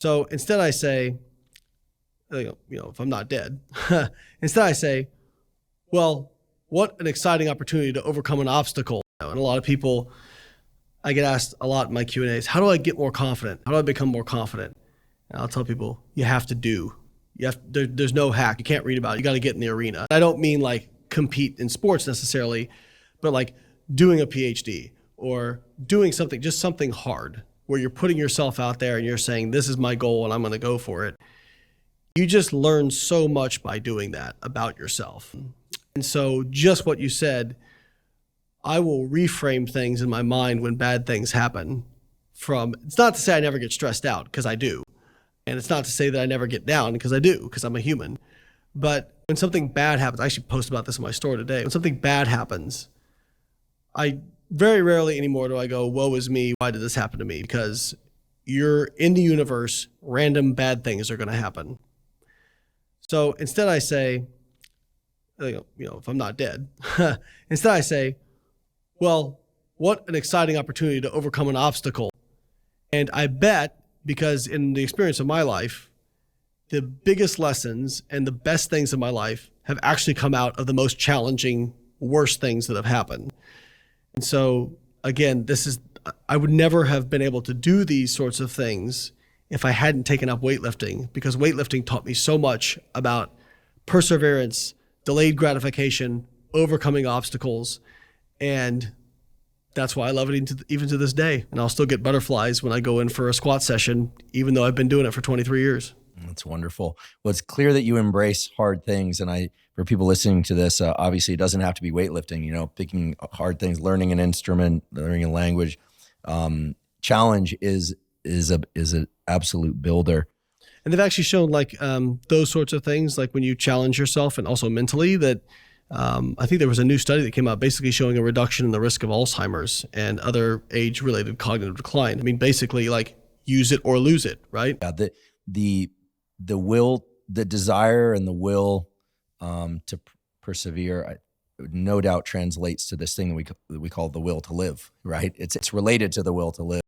So instead I say, if I'm not dead, instead I say, well, what an exciting opportunity to overcome an obstacle. And a lot of people, I get asked a lot in my Q&As, how do I get more confident? How do I become more confident? And I'll tell people, you have to do. There's no hack. You can't read about it. You got to get in the arena. I don't mean like compete in sports necessarily, but like doing a PhD or doing something, just something hard where you're putting yourself out there and you're saying, this is my goal and I'm going to go for it. You just learn so much by doing that about yourself. And so just what you said, I will reframe things in my mind when bad things happen it's not to say I never get stressed out, because I do. And it's not to say that I never get down, because I do, because I'm a human. But when something bad happens, I actually posted about this in my story today. When something bad happens, I very rarely anymore do I go, woe is me, why did this happen to me? Because you're in the universe, random bad things are going to happen. So instead I say, if I'm not dead, instead I say, well, what an exciting opportunity to overcome an obstacle. And I bet, because in the experience of my life, the biggest lessons and the best things in my life have actually come out of the most challenging, worst things that have happened. And so again, I would never have been able to do these sorts of things if I hadn't taken up weightlifting, because weightlifting taught me so much about perseverance, delayed gratification, overcoming obstacles. And that's why I love it even to this day. And I'll still get butterflies when I go in for a squat session, even though I've been doing it for 23 years. That's wonderful. Well, it's clear that you embrace hard things. And for people listening to this, obviously it doesn't have to be weightlifting, picking hard things, learning an instrument, learning a language. Challenge is an absolute builder. And they've actually shown those sorts of things, like when you challenge yourself and also mentally, that I think there was a new study that came out basically showing a reduction in the risk of Alzheimer's and other age-related cognitive decline. I mean, basically like use it or lose it, right? Yeah, the will, the desire and the will to persevere, no doubt translates to this thing that we call the will to live, right? It's related to the will to live.